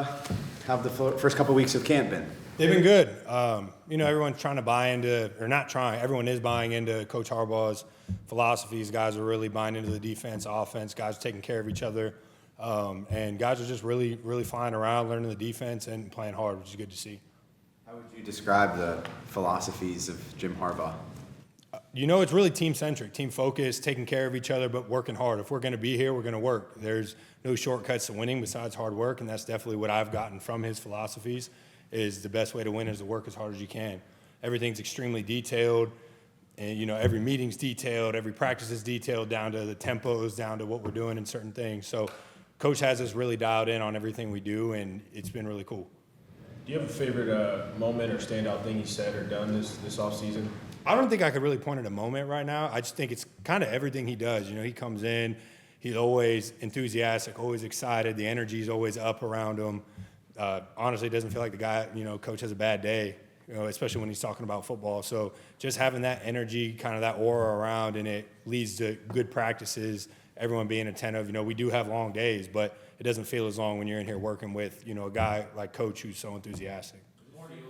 have the first couple weeks of camp been? They've been good. Everyone's trying to buy into, or not trying, everyone is buying into Coach Harbaugh's philosophies. Guys are really buying into the defense, offense. Guys are taking care of each other. And guys are just really, really flying around, learning the defense and playing hard, which is good to see. How would you describe the philosophies of Jim Harbaugh? It's really team-centric, team-focused, taking care of each other, but working hard. If we're going to be here, we're going to work. There's no shortcuts to winning besides hard work, and that's definitely what I've gotten from his philosophies, is the best way to win is to work as hard as you can. Everything's extremely detailed, and, every meeting's detailed, every practice is detailed, down to the tempos, down to what we're doing in certain things. So Coach has us really dialed in on everything we do, and it's been really cool. Do you have a favorite moment or standout thing he said or done this offseason? I don't think I could really point at a moment right now. I just think it's kind of everything he does. He comes in, he's always enthusiastic, always excited. The energy's always up around him. Honestly, it doesn't feel like the guy, coach has a bad day, especially when he's talking about football. So just having that energy, kind of that aura around, and it leads to good practices, everyone being attentive. We do have long days, but it doesn't feel as long when you're in here working with, a guy like Coach who's so enthusiastic.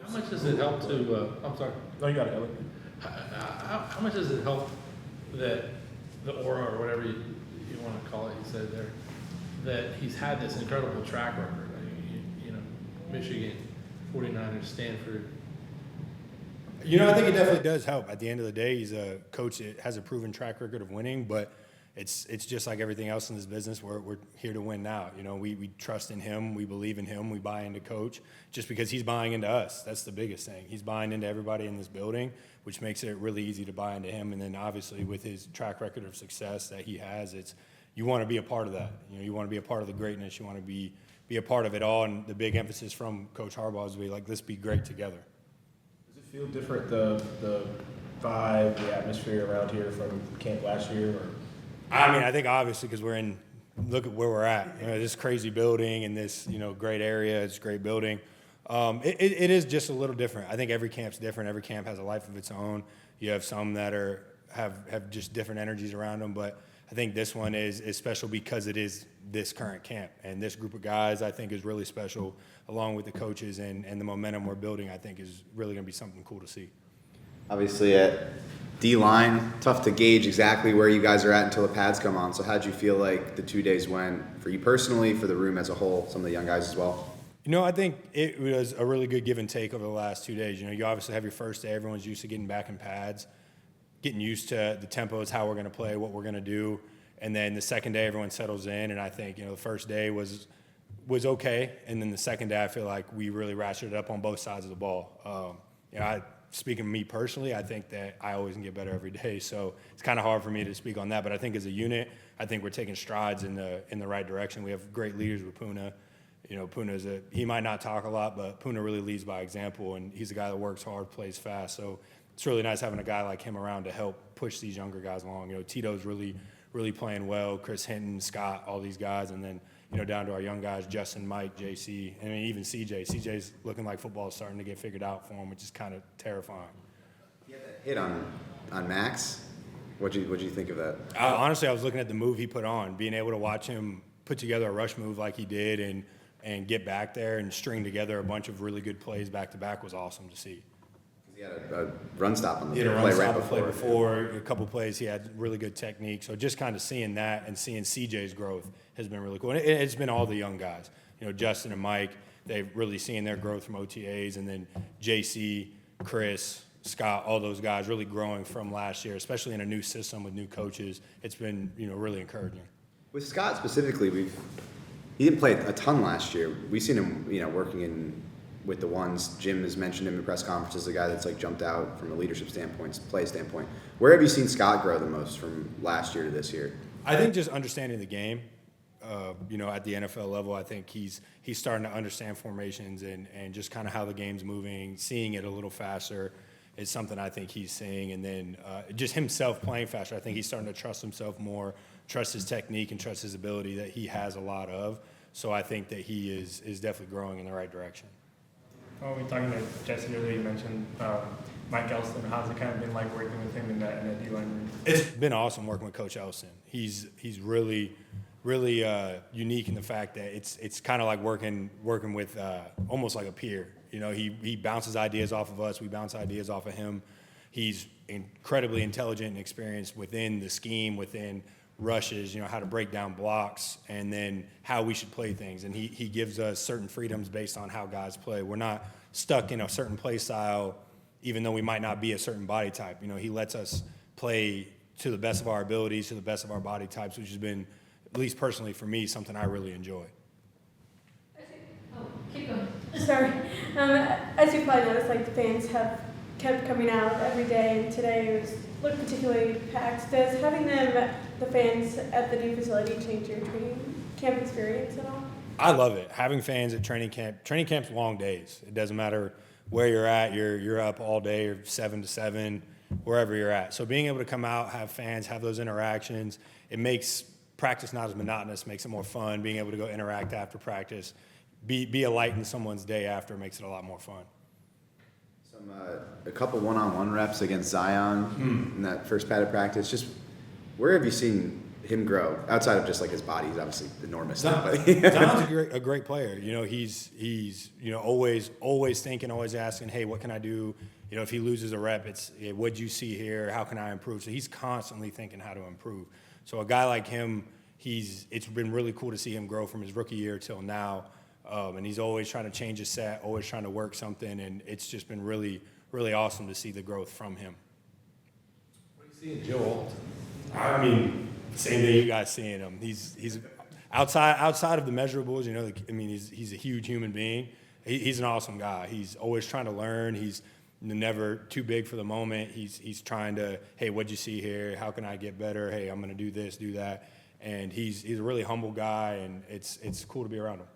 How much does it help to, I'm sorry. No, you got it, Elliot. How much does it help that the aura, or whatever you want to call it, you said there, that he's had this incredible track record? Michigan, 49ers, Stanford. I think it definitely does help. At the end of the day, he's a coach that has a proven track record of winning, but it's just like everything else in this business. We're here to win now. We trust in him. We believe in him. We buy into Coach just because he's buying into us. That's the biggest thing. He's buying into everybody in this building, which makes it really easy to buy into him. And then obviously with his track record of success that he has, you want to be a part of that. You want to be a part of the greatness. You want to be a part of it all. And the big emphasis from Coach Harbaugh is to be like, let's be great together. Does it feel different, the vibe, the atmosphere around here from camp last year? Or? I think obviously because look at where we're at. This crazy building and this, great area. It's a great building. It is just a little different. I think every camp's different. Every camp has a life of its own. You have some that have just different energies around them, but I think this one is special because it is this current camp. And this group of guys, I think, is really special, along with the coaches and the momentum we're building, I think, is really going to be something cool to see. Obviously, at D-line, tough to gauge exactly where you guys are at until the pads come on. So how'd you feel like the 2 days went for you personally, for the room as a whole, some of the young guys as well? I think it was a really good give and take over the last 2 days. You obviously have your first day. Everyone's used to getting back in pads, getting used to the tempos, how we're going to play, what we're going to do. And then the second day, everyone settles in. And I think, the first day was okay. And then the second day, I feel like we really ratcheted up on both sides of the ball. Speaking of me personally, I think that I always can get better every day. So it's kind of hard for me to speak on that. But I think as a unit, I think we're taking strides in the right direction. We have great leaders with Puna. Puna's he might not talk a lot, but Puna really leads by example. And he's a guy that works hard, plays fast. So it's really nice having a guy like him around to help push these younger guys along. Tito's really playing well. Chris Hinton, Scott, all these guys. And then, down to our young guys, Justin, Mike, JC, and even CJ. CJ's looking like football is starting to get figured out for him, which is kind of terrifying. He had that hit on Max. What'd you think of that? Honestly, I was looking at the move he put on. Being able to watch him put together a rush move like he did and get back there and string together a bunch of really good plays back-to-back was awesome to see. He had a run stop on the play before. A couple plays, he had really good technique. So just kind of seeing that and seeing CJ's growth has been really cool. And it's been all the young guys. Justin and Mike, they've really seen their growth from OTAs. And then JC, Chris, Scott, all those guys really growing from last year, especially in a new system with new coaches. It's been, really encouraging. With Scott specifically, he didn't play a ton last year. We've seen him, working with the ones. Jim has mentioned him in press conferences, a guy that's jumped out from a leadership standpoint, play standpoint. Where have you seen Scott grow the most from last year to this year? I think just understanding the game, at the NFL level. I think he's starting to understand formations and just kind of how the game's moving, seeing it a little faster is something I think he's seeing. And then just himself playing faster, I think he's starting to trust himself more, trust his technique and trust his ability that he has a lot of. So I think that he is definitely growing in the right direction. When we were talking to Jesse earlier, you mentioned Mike Elston. How's it kind of been like working with him in that D-line room? It's been awesome working with Coach Elston. He's really, really unique in the fact that it's kind of like working with almost like a peer. You know, he bounces ideas off of us. We bounce ideas off of him. He's incredibly intelligent and experienced within the scheme, within rushes, you know, how to break down blocks, and then how we should play things. And he gives us certain freedoms based on how guys play. We're not stuck in a certain play style, even though we might not be a certain body type. You know, he lets us play to the best of our abilities, to the best of our body types, which has been, at least personally for me, something I really enjoy. Oh, keep going. Sorry. As you probably noticed, like the fans have kept coming out every day, and today looked particularly packed. Does having the fans at the new facility change your training camp experience at all? I love it. Having fans at training camp. Training camp's long days. It doesn't matter where you're at. You're up all day, or 7 to 7, wherever you're at. So being able to come out, have fans, have those interactions, it makes practice not as monotonous, makes it more fun. Being able to go interact after practice, be a light in someone's day after makes it a lot more fun. A couple one-on-one reps against Zion in that first padded practice. Just where have you seen him grow outside of just like his body? He's obviously enormous. Zion's a great player. You know, he's you know always thinking, always asking, hey, what can I do? You know, if he loses a rep, it's what'd you see here? How can I improve? So he's constantly thinking how to improve. So a guy like him, it's been really cool to see him grow from his rookie year till now. And he's always trying to change his set, always trying to work something, and it's just been really, really awesome to see the growth from him. What do you see in Joe Alton? I mean, same thing you guys seeing him. He's outside of the measurables. You know, I mean, he's a huge human being. He's an awesome guy. He's always trying to learn. He's never too big for the moment. He's trying to, hey, what'd you see here? How can I get better? Hey, I'm going to do this, do that. And he's a really humble guy, and it's cool to be around him.